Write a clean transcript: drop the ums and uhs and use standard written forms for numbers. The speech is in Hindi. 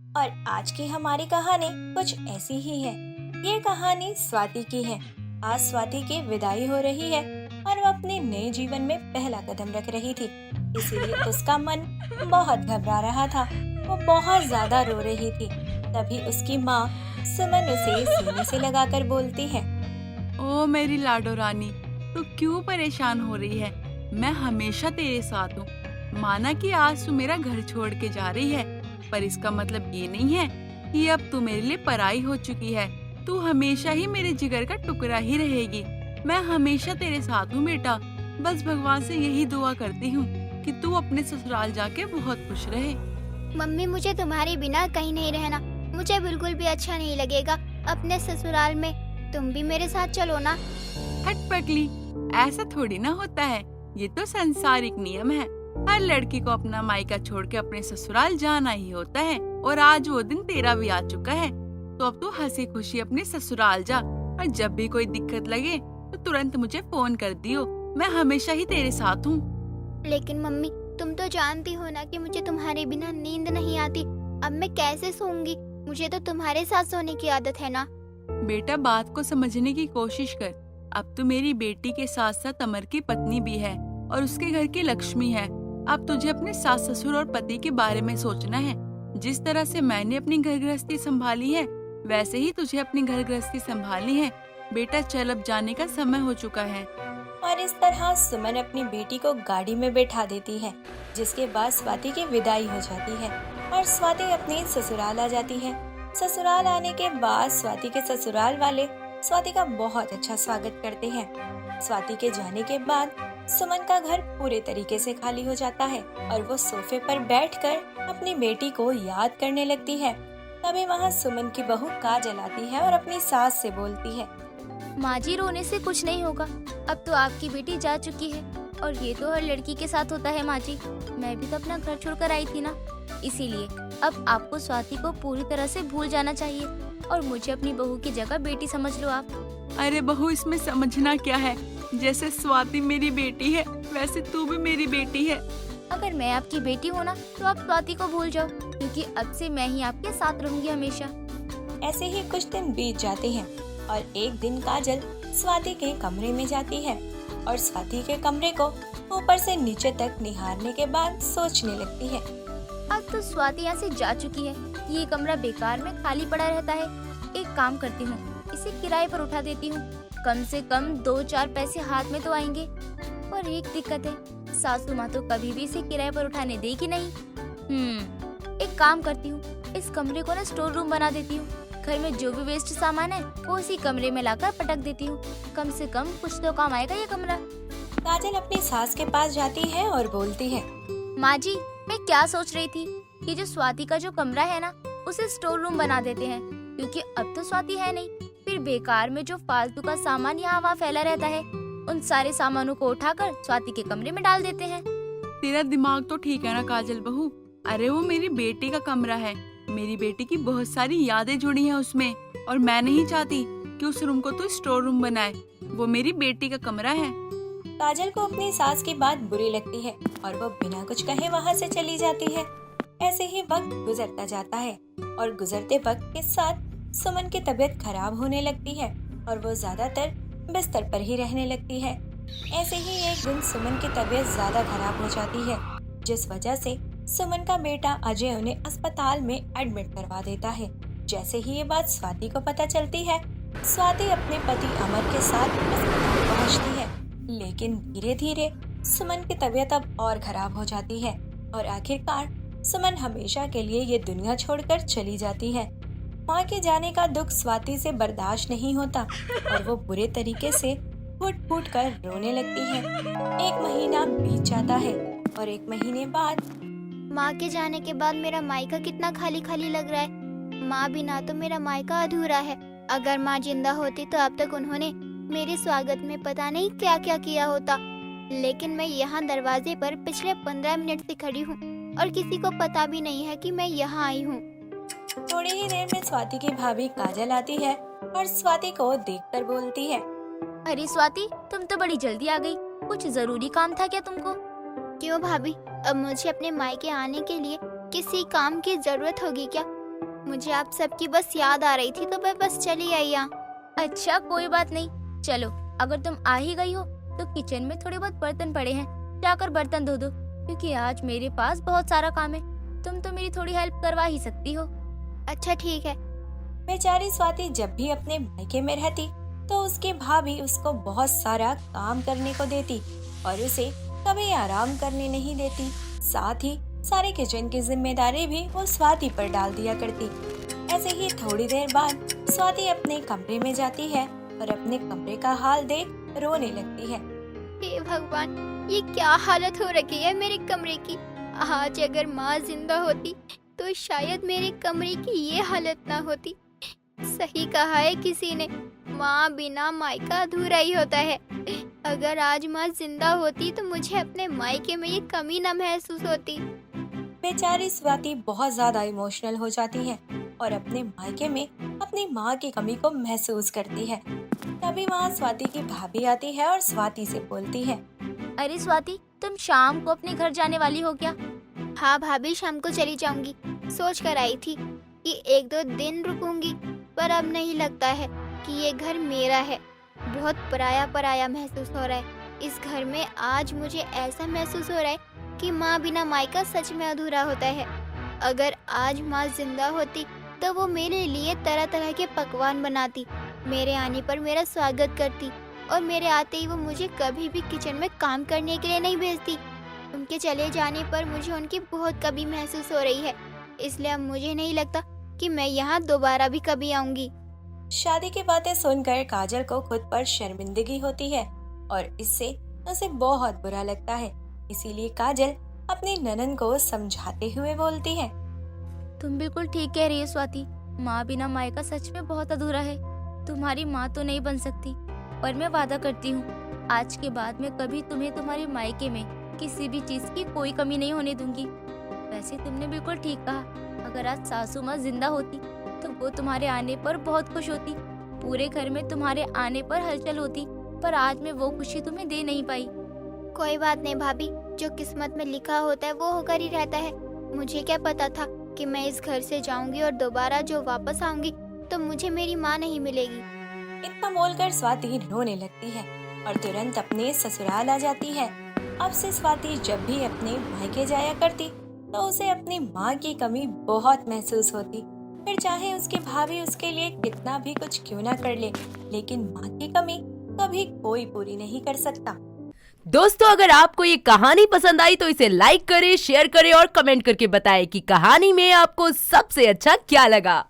और आज की हमारी कहानी कुछ ऐसी ही है। ये कहानी स्वाति की है। आज स्वाति की विदाई हो रही है और वो अपने नए जीवन में पहला कदम रख रही थी, इसीलिए उसका मन बहुत घबरा रहा था। वो बहुत ज्यादा रो रही थी। तभी उसकी माँ सुमन उसे सीने से लगाकर बोलती है। ओ मेरी लाडो रानी, तू क्यों परेशान हो रही है? मैं हमेशा तेरे साथ हूँ। माना कि आज तू मेरा घर छोड़ के जा रही है, पर इसका मतलब ये नहीं है कि अब तू मेरे लिए पराई हो चुकी है। तू हमेशा ही मेरे जिगर का टुकड़ा ही रहेगी। मैं हमेशा तेरे साथ हूँ बेटा। बस भगवान से यही दुआ करती हूँ कि तू अपने ससुराल जाके बहुत खुश रहे। मम्मी, मुझे तुम्हारे बिना कहीं नहीं रहना। मुझे बिल्कुल भी अच्छा नहीं लगेगा अपने ससुराल में। तुम भी मेरे साथ चलो ना। हट पगली, ऐसा थोड़ी ना होता है। ये तो संसारिक नियम है। हर लड़की को अपना मायका छोड़ के अपने ससुराल जाना ही होता है। और आज वो दिन तेरा भी आ चुका है, तो अब तू हंसी खुशी अपने ससुराल जा। और जब भी कोई दिक्कत लगे तो तुरंत मुझे फोन कर दियो। मैं हमेशा ही तेरे साथ हूँ। लेकिन मम्मी, तुम तो जानती हो ना कि मुझे तुम्हारे बिना नींद नहीं आती। अब मैं कैसे सोऊंगी? मुझे तो तुम्हारे साथ सोने की आदत है ना। बेटा, बात को समझने की कोशिश कर। अब तू मेरी बेटी के साथ साथ अमर की पत्नी भी है और उसके घर की लक्ष्मी है। अब तुझे अपने सास ससुर और पति के बारे में सोचना है। जिस तरह से मैंने अपनी घर गृहस्थी संभाली है, वैसे ही तुझे अपनी घर गृहस्थी संभालनी है। बेटा चल, अब जाने का समय हो चुका है। और इस तरह सुमन अपनी बेटी को गाड़ी में बैठा देती है, जिसके बाद स्वाति की विदाई हो जाती है और स्वाति अपने ससुराल आ जाती है। ससुराल आने के बाद स्वाति के ससुराल वाले स्वाति का बहुत अच्छा स्वागत करते हैं। स्वाति के जाने के बाद सुमन का घर पूरे तरीके से खाली हो जाता है और वो सोफे पर बैठकर अपनी बेटी को याद करने लगती है। तभी वहाँ सुमन की बहू काजल आती है और अपनी सास से बोलती है। माँ जी, रोने से कुछ नहीं होगा। अब तो आपकी बेटी जा चुकी है और ये तो हर लड़की के साथ होता है माँ जी। मैं भी तो अपना घर छोड़कर आई थी ना, इसीलिए अब आपको स्वाति को पूरी तरह से भूल जाना चाहिए और मुझे अपनी बहू की जगह बेटी समझ लो आप। अरे बहू, इसमें समझना क्या है? जैसे स्वाति मेरी बेटी है, वैसे तू भी मेरी बेटी है। अगर मैं आपकी बेटी हूँ ना, तो आप स्वाति को भूल जाओ, क्योंकि अब से मैं ही आपके साथ रहूंगी हमेशा। ऐसे ही कुछ दिन बीत जाते हैं और एक दिन काजल स्वाति के कमरे में जाती है और स्वाति के कमरे को ऊपर से नीचे तक निहारने के बाद सोचने लगती है। अब तो स्वाति यहाँ से जा चुकी है। ये कमरा बेकार में खाली पड़ा रहता है। एक काम करती हूँ, इसे किराए पर उठा देती हूँ। कम से कम 2-4 पैसे हाथ में तो आएंगे। और एक दिक्कत है, सासू माँ तो कभी भी इसे किराए पर उठाने देगी नहीं। एक काम करती हूँ, इस कमरे को ना स्टोर रूम बना देती हूँ। घर में जो भी वेस्ट सामान है वो इसी कमरे में लाकर पटक देती हूँ। कम से कम कुछ तो काम आएगा ये कमरा। काजल अपनी सास के पास जाती है और बोलती है। माँ जी, मैं क्या सोच रही थी कि जो स्वाति का जो कमरा है ना, उसे स्टोर रूम बना देते हैं, क्योंकि अब तो स्वाति है नहीं। फिर बेकार में जो फालतू का सामान यहाँ वहाँ फैला रहता है, उन सारे सामानों को उठाकर स्वाति के कमरे में डाल देते हैं। तेरा दिमाग तो ठीक है ना काजल बहू? अरे वो मेरी बेटी का कमरा है। मेरी बेटी की बहुत सारी यादें जुड़ी हैं उसमें, और मैं नहीं चाहती कि उस रूम को तो स्टोर रूम बनाए। वो मेरी बेटी का कमरा है। काजल को अपनी सास की बात बुरी लगती है और वो बिना कुछ कहे वहाँ से चली जाती है। ऐसे ही वक्त गुजरता जाता है और गुजरते वक्त के साथ सुमन की तबीयत खराब होने लगती है और वो ज्यादातर बिस्तर पर ही रहने लगती है। ऐसे ही एक दिन सुमन की तबीयत ज्यादा खराब हो जाती है, जिस वजह से सुमन का बेटा अजय उन्हें अस्पताल में एडमिट करवा देता है। जैसे ही ये बात स्वाति को पता चलती है, स्वाति अपने पति अमर के साथ अस्पताल पहुंचती है। लेकिन धीरे धीरे सुमन की तबीयत अब और खराब हो जाती है और आखिरकार सुमन हमेशा के लिए ये दुनिया छोड़कर चली जाती है। माँ के जाने का दुख स्वाति से बर्दाश्त नहीं होता और वो बुरे तरीके से फूट फूट कर रोने लगती है। एक महीना बीत जाता है और एक महीने बाद माँ के जाने के बाद मेरा मायका कितना खाली खाली लग रहा है। माँ बिना तो मेरा मायका अधूरा है। अगर माँ जिंदा होती तो अब तक उन्होंने मेरे स्वागत में पता नहीं क्या क्या किया होता। लेकिन मैं यहाँ दरवाजे पर पिछले 15 मिनट से खड़ी हूँ और किसी को पता भी नहीं है कि मैं यहाँ आई हूँ। थोड़ी ही देर में स्वाति की भाभी काजल आती है और स्वाति को देखकर बोलती है। अरे स्वाति, तुम तो बड़ी जल्दी आ गई। कुछ जरूरी काम था क्या तुमको? क्यों भाभी, अब मुझे अपने मायके आने के लिए किसी काम की जरूरत होगी क्या? मुझे आप सबकी बस याद आ रही थी तो मैं बस चली आई यहाँ। अच्छा कोई बात नहीं, चलो अगर तुम आ ही गई हो तो किचन में थोड़े बहुत बर्तन पड़े हैं, जाकर बर्तन धो दो, क्योंकि आज मेरे पास बहुत सारा काम है। तुम तो मेरी थोड़ी हेल्प करवा ही सकती हो। अच्छा ठीक है। बेचारी स्वाति जब भी अपने मायके में रहती तो उसकी भाभी उसको बहुत सारा काम करने को देती और उसे कभी आराम करने नहीं देती। साथ ही सारे किचन की जिम्मेदारी भी वो स्वाति पर डाल दिया करती। ऐसे ही थोड़ी देर बाद स्वाति अपने कमरे में जाती है और अपने कमरे का हाल देख रोने लगती है। हे भगवान, ये क्या हालत हो रखी है मेरे कमरे की। आज अगर माँ जिंदा होती तो शायद मेरे कमरे की ये हालत ना होती। सही कहा है किसी ने, माँ बिना मायका अधूरा ही होता है। अगर आज माँ जिंदा होती तो मुझे अपने मायके में ये कमी न महसूस होती। बेचारी स्वाति बहुत ज्यादा इमोशनल हो जाती है और अपने मायके में अपनी माँ की कमी को महसूस करती है। तभी वहाँ स्वाति की भाभी आती है और स्वाति से बोलती है, अरे स्वाति, तुम शाम को अपने घर जाने वाली हो क्या? हाँ भाभी, शाम को चली जाऊंगी। सोच कर आई थी कि 1-2 दिन रुकूंगी, पर अब नहीं लगता है कि ये घर मेरा है। बहुत पराया पराया महसूस हो रहा है। इस घर में आज मुझे ऐसा महसूस हो रहा है कि माँ बिना मायका सच में अधूरा होता है। अगर आज माँ जिंदा होती तो वो मेरे लिए तरह तरह के पकवान बनाती, मेरे आने पर मेरा स्वागत करती और मेरे आते ही वो मुझे कभी भी किचन में काम करने के लिए नहीं भेजती। उनके चले जाने पर मुझे उनकी बहुत कमी महसूस हो रही है, इसलिए अब मुझे नहीं लगता कि मैं यहाँ दोबारा भी कभी आऊंगी। शादी की बातें सुनकर काजल को खुद पर शर्मिंदगी होती है और इससे उसे बहुत बुरा लगता है। इसीलिए काजल अपनी ननद को समझाते हुए बोलती है, तुम बिल्कुल ठीक कह रही है स्वाति। माँ बिना मायका सच में बहुत अधूरा है। तुम्हारी माँ तो नहीं बन सकती, पर मैं वादा करती हूँ आज के बाद मैं कभी तुम्हें तुम्हारे मायके में किसी भी चीज की कोई कमी नहीं होने दूंगी। वैसे तुमने बिल्कुल ठीक कहा, अगर आज सासू माँ जिंदा होती तो वो तुम्हारे आने पर बहुत खुश होती, पूरे घर में तुम्हारे आने पर हलचल होती, पर आज मैं वो खुशी तुम्हें दे नहीं पाई। कोई बात नहीं भाभी, जो किस्मत में लिखा होता है वो होकर ही रहता है। मुझे क्या पता था कि मैं इस घर से जाऊंगी और दोबारा जो वापस आऊंगी तो मुझे मेरी माँ नहीं मिलेगी। इतना बोलकर स्वाति रोने लगती है और तुरंत अपने ससुराल आ जाती है। अब से स्वाति जब भी अपने मायके जाया करती तो उसे अपनी माँ की कमी बहुत महसूस होती। फिर चाहे उसकी भाभी उसके लिए कितना भी कुछ क्यों ना कर ले, लेकिन माँ की कमी कभी कोई पूरी नहीं कर सकता। दोस्तों, अगर आपको ये कहानी पसंद आई तो इसे लाइक करें, शेयर करें और कमेंट करके बताएं कि कहानी में आपको सबसे अच्छा क्या लगा।